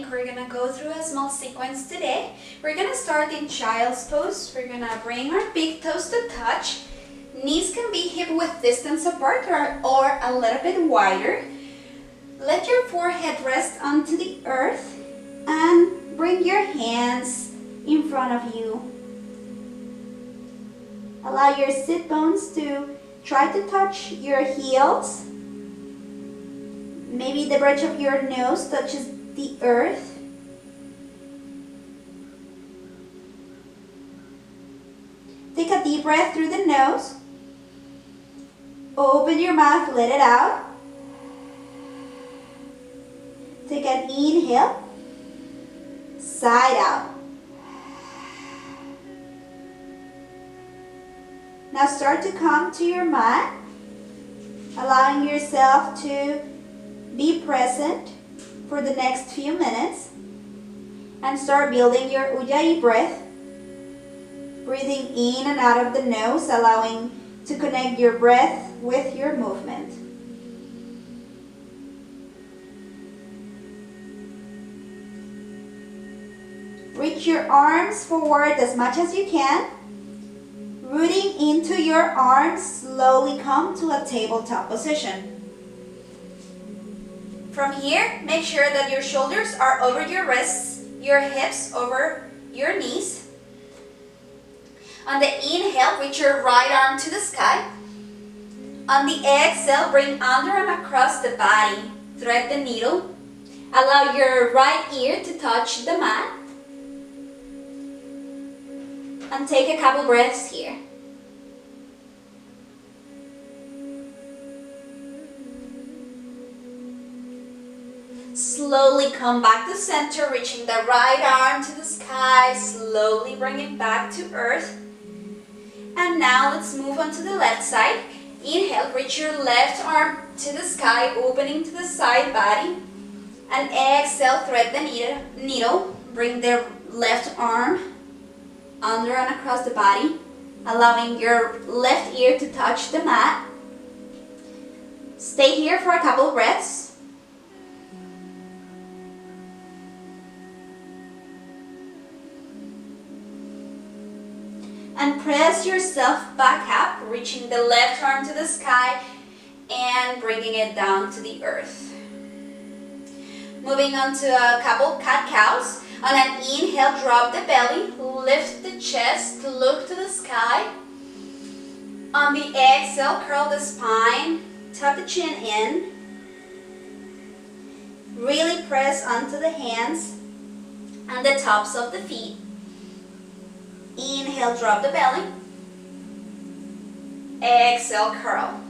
we're gonna go through a small sequence today. We're gonna start in child's pose. We're gonna bring our big toes to touch. Knees can be hip width distance apart or a little bit wider. Let your forehead rest onto the earth and bring your hands in front of you. Allow your sit bones to try to touch your heels. Maybe the bridge of your nose touches the earth. Take a deep breath through the nose. Open your mouth, let it out. Take an inhale, side out. Now start to come to your mat, allowing yourself to be present for the next few minutes and start building your Ujjayi breath, breathing in and out of the nose, allowing to connect your breath with your movement. Reach your arms forward as much as you can. Rooting into your arms, slowly come to a tabletop position. From here, make sure that your shoulders are over your wrists, your hips over your knees. On the inhale, reach your right arm to the sky. On the exhale, bring under and across the body. Thread the needle. Allow your right ear to touch the mat. And take a couple breaths here. Slowly come back to center, reaching the right arm to the sky. Slowly bring it back to earth. And now let's move on to the left side. Inhale, reach your left arm to the sky, opening to the side body. And exhale, thread the needle. Bring the left arm under and across the body, allowing your left ear to touch the mat. Stay here for a couple breaths. And press yourself back up, reaching the left arm to the sky and bringing it down to the earth. Moving on to a couple cat-cows. On an inhale, drop the belly, lift the chest, look to the sky. On the exhale, curl the spine, tuck the chin in. Really press onto the hands and the tops of the feet. Inhale, drop the belly. Exhale, curl.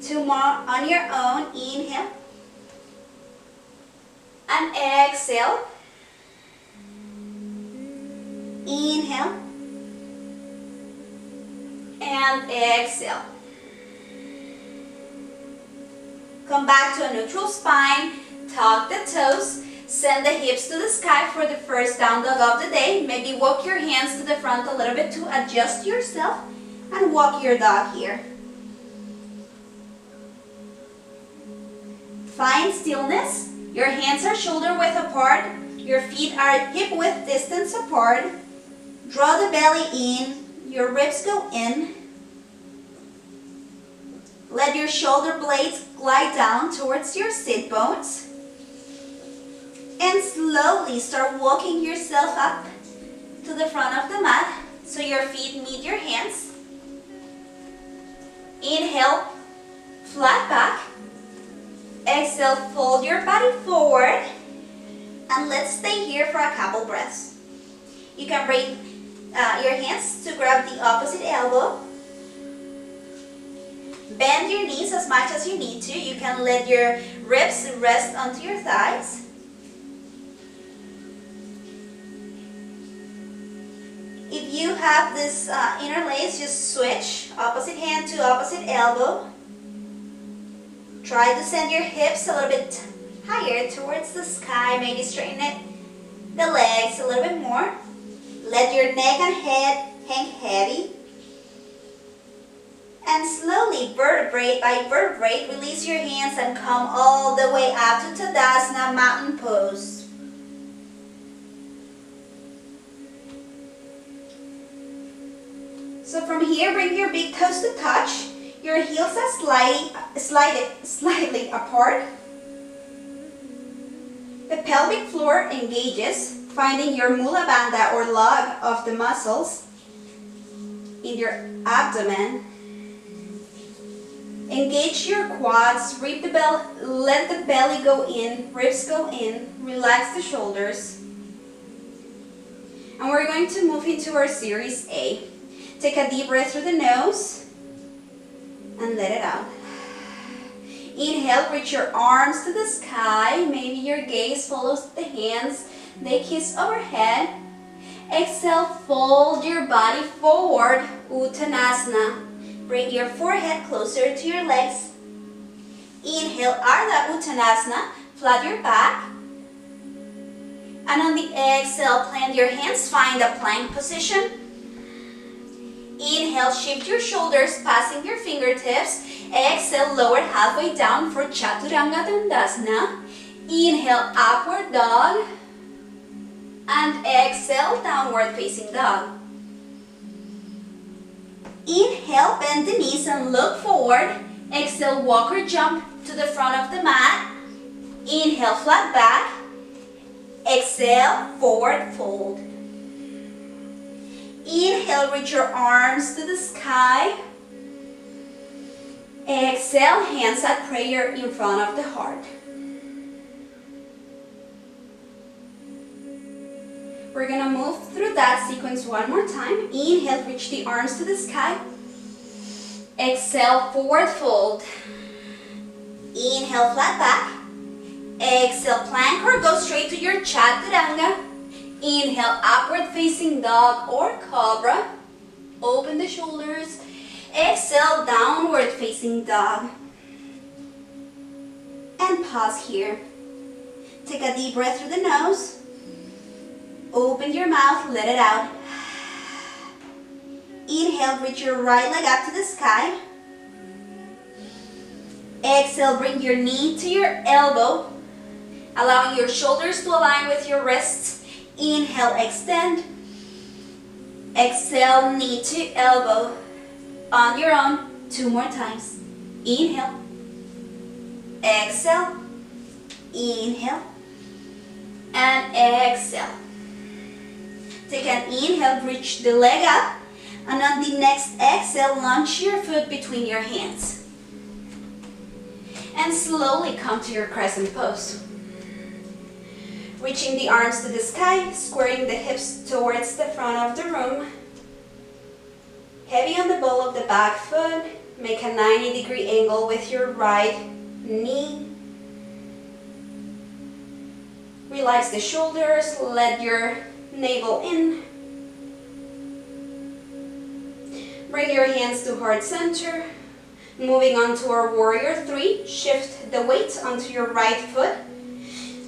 Two more on your own. Inhale. And exhale. Inhale. And exhale. Come back to a neutral spine. Tuck the toes. Send the hips to the sky for the first down dog of the day. Maybe walk your hands to the front a little bit to adjust yourself and walk your dog here. Find stillness. Your hands are shoulder width apart. Your feet are hip width distance apart. Draw the belly in. Your ribs go in. Let your shoulder blades glide down towards your sit bones. And slowly start walking yourself up to the front of the mat so your feet meet your hands. Inhale, flat back. Exhale, fold your body forward. And let's stay here for a couple breaths. You can bring your hands to grab the opposite elbow. Bend your knees as much as you need to. You can let your ribs rest onto your thighs. If you have this interlace, just switch opposite hand to opposite elbow. Try to send your hips a little bit higher towards the sky. Maybe straighten the legs a little bit more. Let your neck and head hang heavy. And slowly slowly, vertebrae by vertebrae, release your hands and come all the way up to Tadasana, mountain pose. So from here, bring your big toes to touch. Your heels are slightly apart. The pelvic floor engages, finding your Mula Bandha or log of the muscles in your abdomen. Engage your quads, let the belly go in, ribs go in, relax the shoulders. And we're going to move into our series A. Take a deep breath through the nose and let it out. Inhale, reach your arms to the sky. Maybe your gaze follows the hands. They kiss overhead. Exhale, fold your body forward, Uttanasana. Bring your forehead closer to your legs. Inhale, Ardha Uttanasana. Flat your back. And on the exhale, plant your hands, find a plank position. Inhale, shift your shoulders, passing your fingertips. Exhale, lower halfway down for Chaturanga Dandasana. Inhale, upward dog. And exhale, downward facing dog. Inhale, bend the knees and look forward. Exhale, walk or jump to the front of the mat. Inhale, flat back. Exhale, forward fold. Inhale, reach your arms to the sky. Exhale, hands at prayer in front of the heart. We're gonna move through that sequence one more time. Inhale, reach the arms to the sky. Exhale, forward fold. Inhale, flat back. Exhale, plank or go straight to your Chaturanga. Inhale, upward facing dog or cobra. Open the shoulders. Exhale, downward facing dog. And pause here. Take a deep breath through the nose. Open your mouth, let it out. Inhale, reach your right leg up to the sky. Exhale, bring your knee to your elbow, allowing your shoulders to align with your wrists. Inhale, extend. Exhale, knee to elbow. On your own, 2 more times. Inhale. Exhale. Inhale. And exhale. Take an inhale, reach the leg up. And on the next exhale, launch your foot between your hands. And slowly come to your crescent pose. Reaching the arms to the sky, squaring the hips towards the front of the room. Heavy on the ball of the back foot. Make a 90-degree angle with your right knee. Relax the shoulders, let your navel in. Bring your hands to heart center. Moving on to our warrior 3, shift the weight onto your right foot.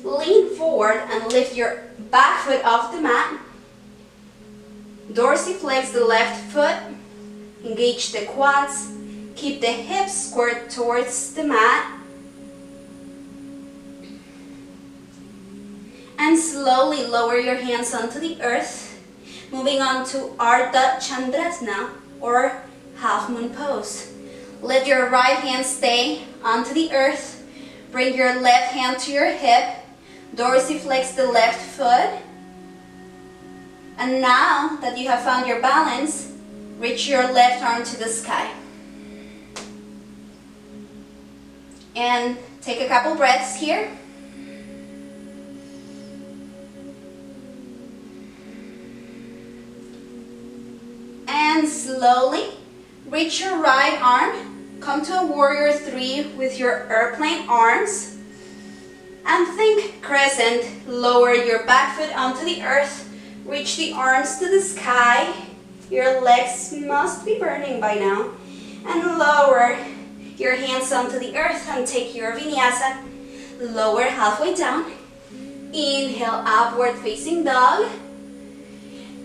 Lean forward and lift your back foot off the mat. Dorsiflex the left foot. Engage the quads. Keep the hips squared towards the mat. And slowly lower your hands onto the earth. Moving on to Ardha Chandrasana or half moon pose. Let your right hand stay onto the earth. Bring your left hand to your hip. Dorsiflex the left foot. And now that you have found your balance, reach your left arm to the sky. And take a couple breaths here. And slowly reach your right arm. Come to a warrior 3 with your airplane arms. And think crescent. Lower your back foot onto the earth. Reach the arms to the sky. Your legs must be burning by now. And lower your hands onto the earth and take your vinyasa. Lower halfway down. Inhale, upward facing dog.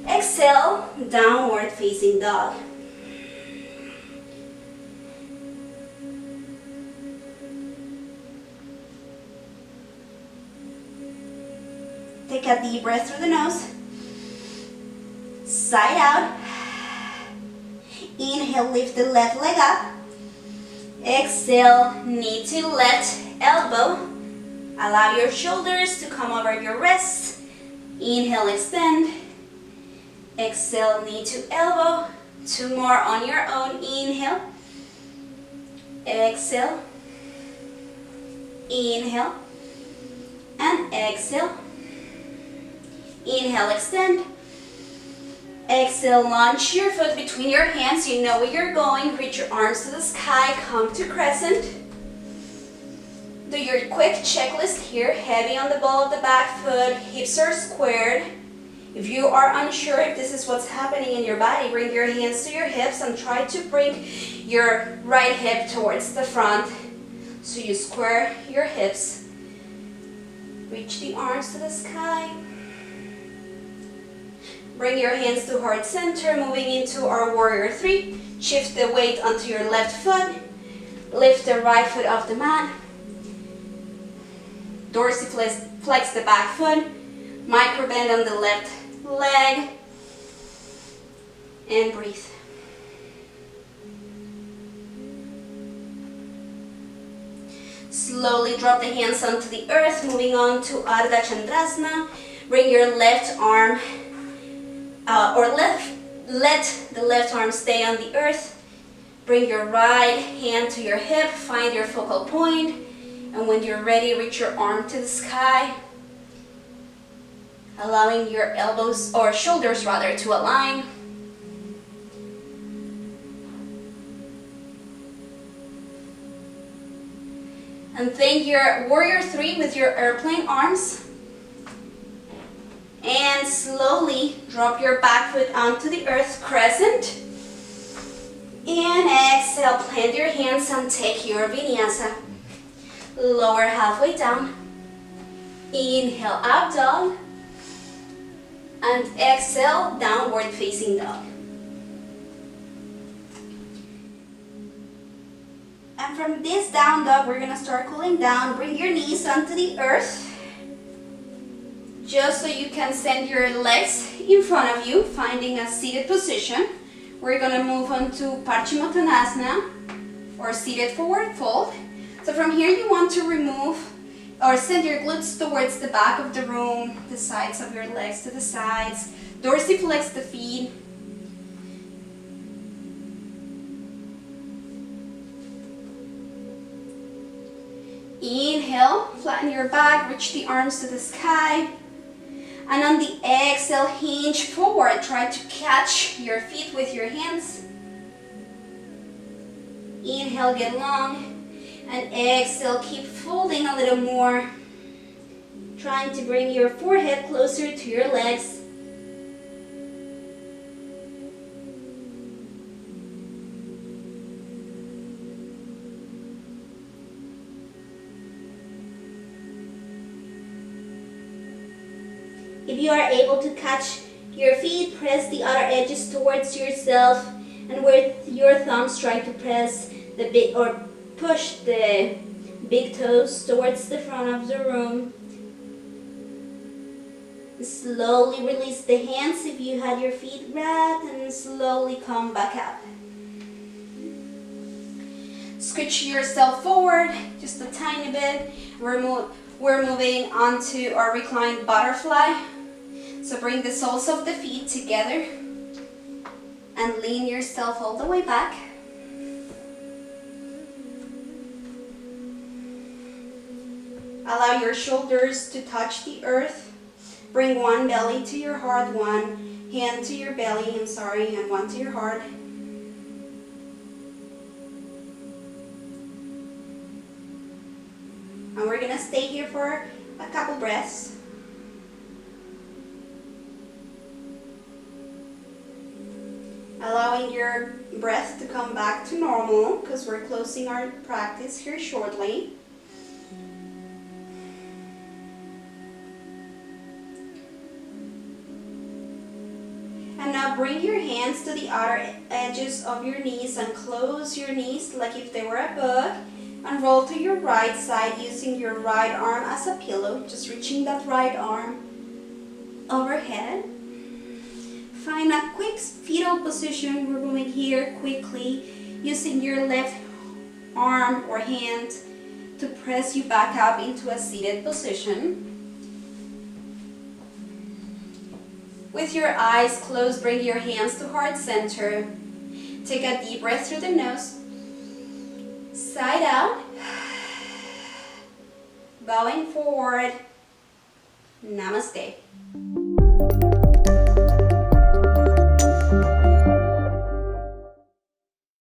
Exhale, downward facing dog. Take a deep breath through the nose. Side out. Inhale, lift the left leg up. Exhale, knee to left elbow. Allow your shoulders to come over your wrists. Inhale, extend. Exhale, knee to elbow. 2 more on your own. Inhale. Exhale. Inhale. And exhale. Inhale, extend. Exhale, launch your foot between your hands. You know where you're going. Reach your arms to the sky. Come to crescent. Do your quick checklist here. Heavy on the ball of the back foot. Hips are squared. If you are unsure if this is what's happening in your body, bring your hands to your hips and try to bring your right hip towards the front. So you square your hips. Reach the arms to the sky. Bring your hands to heart center, moving into our warrior 3. Shift the weight onto your left foot. Lift the right foot off the mat. Dorsiflex the back foot. Micro bend on the left leg. And breathe. Slowly drop the hands onto the earth, moving on to Ardha Chandrasana. Bring your left arm let the left arm stay on the earth. Bring your right hand to your hip, find your focal point, and when you're ready, reach your arm to the sky, allowing your elbows or shoulders rather to align. And thank your warrior 3 with your airplane arms. And slowly drop your back foot onto the earth, crescent. And exhale, plant your hands and take your vinyasa. Lower halfway down. Inhale, up dog. And exhale, downward facing dog. And from this down dog, we're gonna start cooling down. Bring your knees onto the earth. Just so you can send your legs in front of you, finding a seated position. We're gonna move on to Paschimottanasana, or seated forward fold. So from here you want to remove or send your glutes towards the back of the room, the sides of your legs to the sides, dorsiflex the feet. Inhale, flatten your back, reach the arms to the sky. And on the exhale, hinge forward. Try to catch your feet with your hands. Inhale, get long. And exhale, keep folding a little more. Trying to bring your forehead closer to your legs. If you are able to catch your feet, press the outer edges towards yourself, and with your thumbs try to press the big or push the big toes towards the front of the room. Slowly release the hands if you had your feet wrapped, and slowly come back up. Scooch yourself forward just a tiny bit. We're moving on to our reclined butterfly. So bring the soles of the feet together and lean yourself all the way back. Allow your shoulders to touch the earth. Bring one belly to your heart, one hand to your belly, and one to your heart. And we're gonna stay here for a couple breaths. Allowing your breath to come back to normal, because we're closing our practice here shortly. And now bring your hands to the outer edges of your knees and close your knees like if they were a book, and roll to your right side using your right arm as a pillow, just reaching that right arm overhead. Find a quick fetal position. We're moving here quickly using your left arm or hand to press you back up into a seated position. With your eyes closed, bring your hands to heart center. Take a deep breath through the nose. Side out. Bowing forward. Namaste.